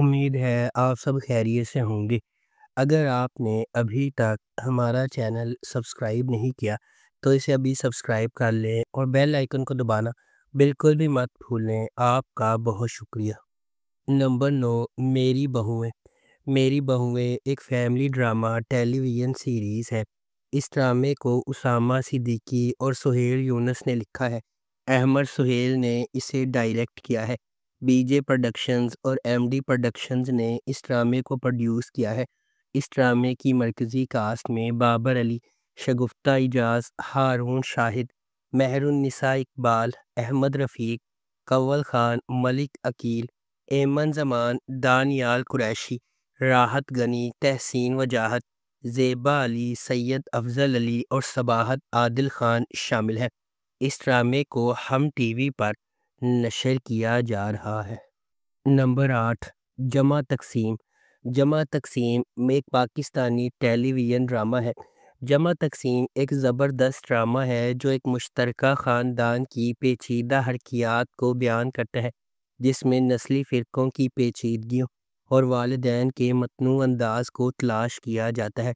امید ہے آپ سب خیریت سے ہوں گے۔ اگر آپ نے ابھی تک ہمارا چینل سبسکرائب نہیں کیا تو اسے ابھی سبسکرائب کر لیں اور بیل آئیکن کو دبانا بالکل بھی مت بھولیں۔ آپ کا بہت شکریہ۔ نمبر 9، میری بہویں۔ میری بہویں ایک فیملی ڈرامہ ٹیلی ویژن سیریز ہے۔ اس ڈرامے کو اسامہ صدیقی اور سہیل یونس نے لکھا ہے۔ احمد سہیل نے اسے ڈائریکٹ کیا ہے۔ بی جے پروڈکشنز اور ایم ڈی پروڈکشنز نے اس ڈرامے کو پروڈیوس کیا ہے۔ اس ڈرامے کی مرکزی کاسٹ میں بابر علی، شگفتہ اجاز، ہارون شاہد، مہر النساء اقبال، احمد رفیق، کنول خان، ملک عقیل، ایمن زمان، دانیال قریشی، راحت غنی، تحسین وجاہت، زیبا علی، سید افضل علی اور صباحت عادل خان شامل ہیں۔ اس ڈرامے کو ہم ٹی وی پر نشر کیا جا رہا ہے۔ نمبر 8، جمع تقسیم۔ جمع تقسیم میں ایک پاکستانی ٹیلی ویژن ڈرامہ ہے۔ جمع تقسیم ایک زبردست ڈرامہ ہے جو ایک مشترکہ خاندان کی پیچیدہ حرکیات کو بیان کرتا ہے، جس میں نسلی فرقوں کی پیچیدگیوں اور والدین کے متنوع انداز کو تلاش کیا جاتا ہے۔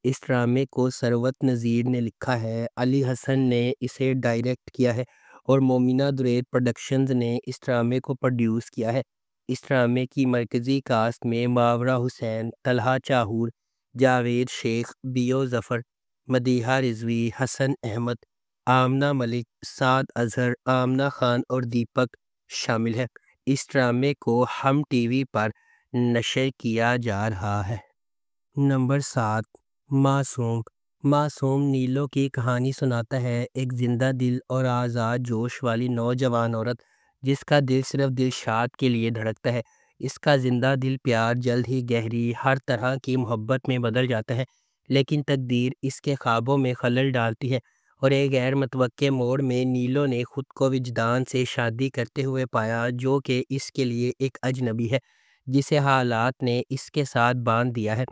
اس ڈرامے کو ثروت نذیر نے لکھا ہے، علی حسن نے اسے ڈائریکٹ کیا ہے اور مومنہ درید پروڈکشنز نے اس ڈرامے کو پروڈیوس کیا ہے۔ اس ڈرامے کی مرکزی کاسٹ میں ماورا حسین، طلحہ چاہور، جاوید شیخ، بیو ظفر، مدیحہ رضوی، حسن احمد، آمنہ ملک، سعد اظہر، آمنہ خان اور دیپک شامل ہیں۔ اس ڈرامے کو ہم ٹی وی پر نشر کیا جا رہا ہے۔ نمبر 7، معصوم۔ معصوم نیلو کی کہانی سناتا ہے، ایک زندہ دل اور آزاد جوش والی نوجوان عورت جس کا دل صرف دلشاد کے لیے دھڑکتا ہے۔ اس کا زندہ دل پیار جلد ہی گہری ہر طرح کی محبت میں بدل جاتا ہے، لیکن تقدیر اس کے خوابوں میں خلل ڈالتی ہے اور ایک غیر متوقع موڑ میں نیلو نے خود کو وجدان سے شادی کرتے ہوئے پایا، جو کہ اس کے لیے ایک اجنبی ہے جسے حالات نے اس کے ساتھ باندھ دیا ہے۔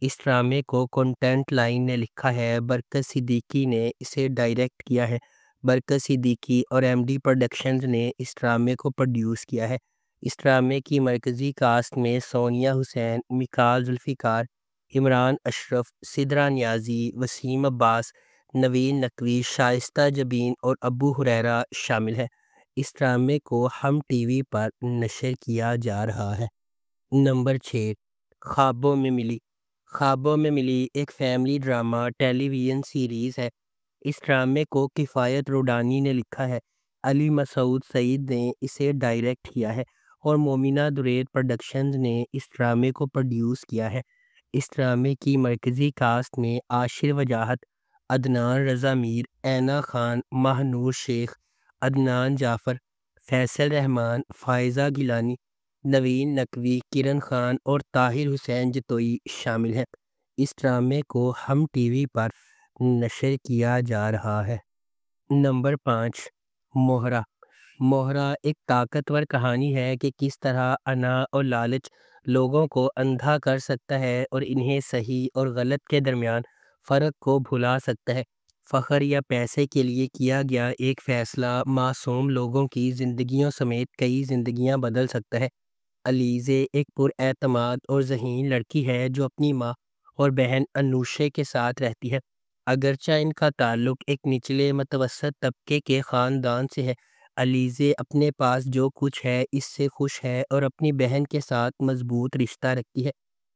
اس ڈرامے کو کنٹینٹ لائن نے لکھا ہے، برکت صدیقی نے اسے ڈائریکٹ کیا ہے۔ برکت صدیقی اور ایم ڈی پروڈکشنز نے اس ڈرامے کو پروڈیوس کیا ہے۔ اس ڈرامے کی مرکزی کاسٹ میں سونیا حسین، میکال ذوالفقار، عمران اشرف، سدرا نیازی، وسیم عباس، نوین نقوی، شائستہ جبین اور ابو ہریرہ شامل ہیں۔ اس ڈرامے کو ہم ٹی وی پر نشر کیا جا رہا ہے۔ نمبر 6، خوابوں میں ملی۔ خوابوں میں ملی ایک فیملی ڈرامہ ٹیلی ویژن سیریز ہے۔ اس ڈرامے کو کفایت روڈانی نے لکھا ہے، علی مسعود سعید نے اسے ڈائریکٹ کیا ہے اور مومنہ درید پروڈکشنز نے اس ڈرامے کو پروڈیوس کیا ہے۔ اس ڈرامے کی مرکزی کاسٹ میں عاشر وجاہت، عدنان رضا میر، اینا خان، ماہنور شیخ، عدنان جعفر، فیصل رحمان، فائزہ گیلانی، نوین نقوی، کرن خان اور طاہر حسین جتوئی شامل ہیں۔ اس ڈرامے کو ہم ٹی وی پر نشر کیا جا رہا ہے۔ نمبر 5، موہرا۔ موہرا ایک طاقتور کہانی ہے کہ کس طرح انا اور لالچ لوگوں کو اندھا کر سکتا ہے اور انہیں صحیح اور غلط کے درمیان فرق کو بھلا سکتا ہے۔ فخر یا پیسے کے لیے کیا گیا ایک فیصلہ معصوم لوگوں کی زندگیوں سمیت کئی زندگیاں بدل سکتا ہے۔ علیزے ایک پر اعتماد اور ذہین لڑکی ہے جو اپنی ماں اور بہن انوشے کے ساتھ رہتی ہے۔ اگرچہ ان کا تعلق ایک نچلے متوسط طبقے کے خاندان سے ہے، علیزے اپنے پاس جو کچھ ہے اس سے خوش ہے اور اپنی بہن کے ساتھ مضبوط رشتہ رکھتی ہے۔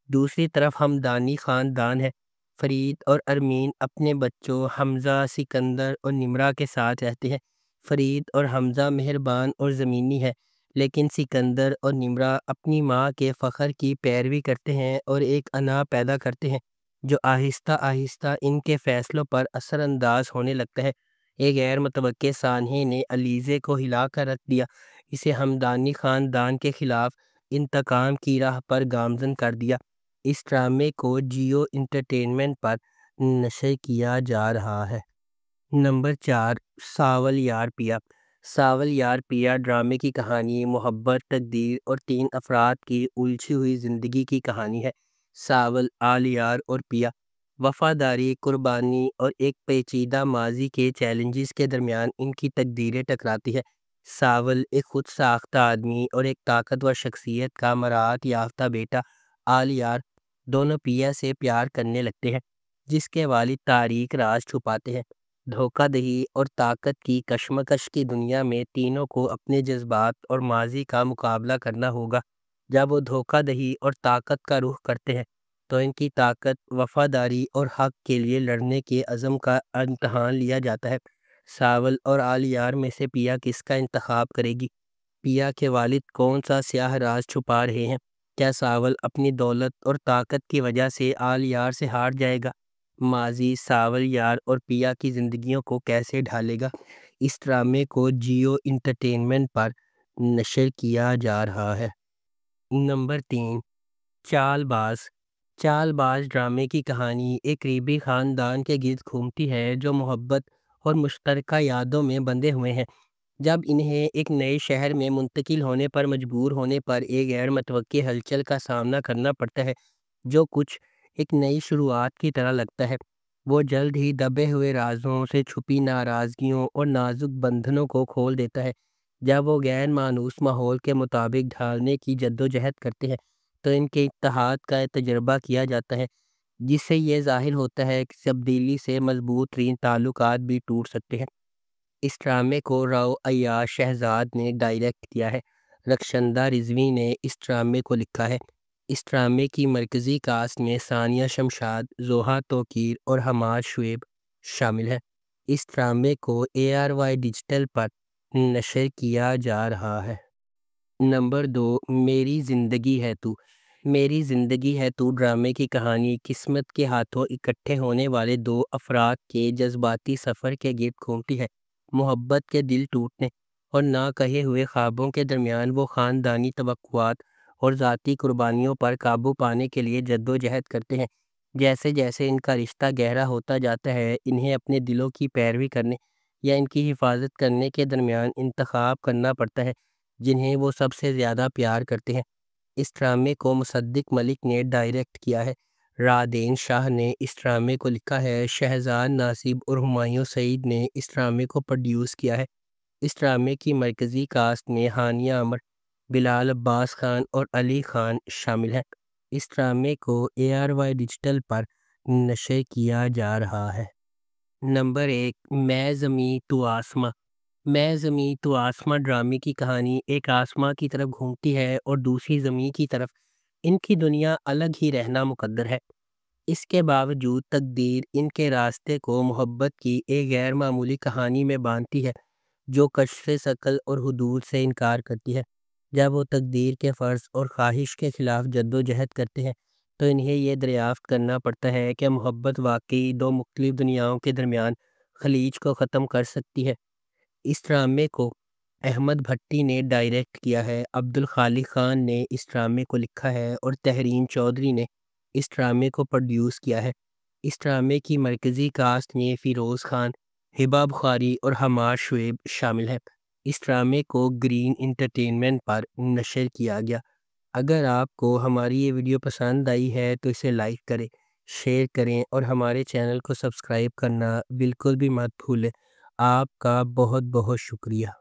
دوسری طرف ہمدانی خاندان ہے۔ فرید اور ارمین اپنے بچوں حمزہ، سکندر اور نمرہ کے ساتھ رہتے ہیں۔ فرید اور حمزہ مہربان اور زمینی ہے، لیکن سکندر اور نمرہ اپنی ماں کے فخر کی پیروی کرتے ہیں اور ایک انا پیدا کرتے ہیں جو آہستہ آہستہ ان کے فیصلوں پر اثر انداز ہونے لگتا ہے۔ ایک غیر متوقع سانحے نے علیزے کو ہلا کر رکھ دیا، اسے ہمدانی خاندان کے خلاف انتقام کی راہ پر گامزن کر دیا۔ اس ڈرامے کو جیو انٹرٹینمنٹ پر نشر کیا جا رہا ہے۔ نمبر 4، ساول یار پیا۔ ساول یار پیا ڈرامے کی کہانی محبت، تقدیر اور 3 افراد کی الجھی ہوئی زندگی کی کہانی ہے۔ ساول، آلیار اور پیا وفاداری، قربانی اور ایک پیچیدہ ماضی کے چیلنجز کے درمیان ان کی تقدیریں ٹکراتی ہے۔ ساول ایک خود ساختہ آدمی اور ایک طاقتور شخصیت کا مراعات یافتہ بیٹا آلیار دونوں پیا سے پیار کرنے لگتے ہیں، جس کے والد تاریک راز چھپاتے ہیں۔ دھوکہ دہی اور طاقت کی کشمکش کی دنیا میں تینوں کو اپنے جذبات اور ماضی کا مقابلہ کرنا ہوگا۔ جب وہ دھوکہ دہی اور طاقت کا رخ کرتے ہیں تو ان کی طاقت، وفاداری اور حق کے لیے لڑنے کے عزم کا امتحان لیا جاتا ہے۔ ساول اور آلیار میں سے پیا کس کا انتخاب کرے گی؟ پیا کے والد کون سا سیاہ راز چھپا رہے ہیں؟ کیا ساول اپنی دولت اور طاقت کی وجہ سے آلیار سے ہار جائے گا؟ ماضی ساول، یار اور پیا کی زندگیوں کو کیسے ڈھالے گا؟ اس ڈرامے کو جیو انٹرٹینمنٹ پر نشر کیا جا رہا ہے۔ نمبر 3، چال باز۔ چال باز ڈرامے کی کہانی ایک قریبی خاندان کے گرد گھومتی ہے جو محبت اور مشترکہ یادوں میں بندھے ہوئے ہیں۔ جب انہیں ایک نئے شہر میں منتقل ہونے پر مجبور ہونے پر ایک غیر متوقع ہلچل کا سامنا کرنا پڑتا ہے جو کچھ ایک نئی شروعات کی طرح لگتا ہے، وہ جلد ہی دبے ہوئے رازوں سے چھپی ناراضگیوں اور نازک بندھنوں کو کھول دیتا ہے۔ جب وہ غیر مانوس ماحول کے مطابق ڈھالنے کی جدوجہد کرتے ہیں تو ان کے اتحاد کا تجربہ کیا جاتا ہے، جس سے یہ ظاہر ہوتا ہے کہ تبدیلی سے مضبوط ترین تعلقات بھی ٹوٹ سکتے ہیں۔ اس ڈرامے کو راؤ عیاش شہزاد نے ڈائریکٹ کیا ہے۔ رخشندہ رضوی نے اس ڈرامے کو لکھا ہے۔ اس ڈرامے کی مرکزی کاسٹ میں ثانیہ شمشاد، زوہا توقیر اور حماد شعیب شامل ہیں۔ اس ڈرامے کو ARY ڈیجیٹل پر نشر کیا جا رہا ہے۔ نمبر 2، میری زندگی ہے تو۔ میری زندگی ہے تو ڈرامے کی کہانی قسمت کے ہاتھوں اکٹھے ہونے والے دو افراد کے جذباتی سفر کے گرد گھومتی ہے۔ محبت کے دل ٹوٹنے اور نہ کہے ہوئے خوابوں کے درمیان وہ خاندانی توقعات اور ذاتی قربانیوں پر قابو پانے کے لیے جدوجہد کرتے ہیں۔ جیسے جیسے ان کا رشتہ گہرا ہوتا جاتا ہے، انہیں اپنے دلوں کی پیروی کرنے یا ان کی حفاظت کرنے کے درمیان انتخاب کرنا پڑتا ہے جنہیں وہ سب سے زیادہ پیار کرتے ہیں۔ اس ڈرامے کو مصدق ملک نے ڈائریکٹ کیا ہے۔ رادین شاہ نے اس ڈرامے کو لکھا ہے۔ شہزاد ناصب اور ہمایوں سعید نے اس ڈرامے کو پروڈیوس کیا ہے۔ اس ڈرامے کی مرکزی کاسٹ میں ہانیہ عمر، بلال عباس خان اور علی خان شامل ہیں۔ اس ڈرامے کو ARY ڈیجیٹل پر نشر کیا جا رہا ہے۔ نمبر 1، میں زمیں تو آسماں۔ میں زمیں تو آسماں ڈرامے کی کہانی ایک آسماں کی طرف گھومتی ہے اور دوسری زمیں کی طرف۔ ان کی دنیا الگ ہی رہنا مقدر ہے۔ اس کے باوجود تقدیر ان کے راستے کو محبت کی ایک غیر معمولی کہانی میں باندھتی ہے جو کشف ثقل اور حدود سے انکار کرتی ہے۔ جب وہ تقدیر کے فرض اور خواہش کے خلاف جدوجہد کرتے ہیں تو انہیں یہ دریافت کرنا پڑتا ہے کہ محبت واقعی دو مختلف دنیاؤں کے درمیان خلیج کو ختم کر سکتی ہے۔ اس ڈرامے کو احمد بھٹی نے ڈائریکٹ کیا ہے۔ عبدالخالق خان نے اس ڈرامے کو لکھا ہے اور تحریم چودھری نے اس ڈرامے کو پروڈیوس کیا ہے۔ اس ڈرامے کی مرکزی کاسٹ میں فیروز خان، ہبہ بخاری اور حماد شعیب شامل ہیں۔ اس ڈرامے کو گرین انٹرٹینمنٹ پر نشر کیا گیا۔ اگر آپ کو ہماری یہ ویڈیو پسند آئی ہے تو اسے لائک کریں، شیئر کریں اور ہمارے چینل کو سبسکرائب کرنا بالکل بھی مت بھولیں۔ آپ کا بہت بہت شکریہ۔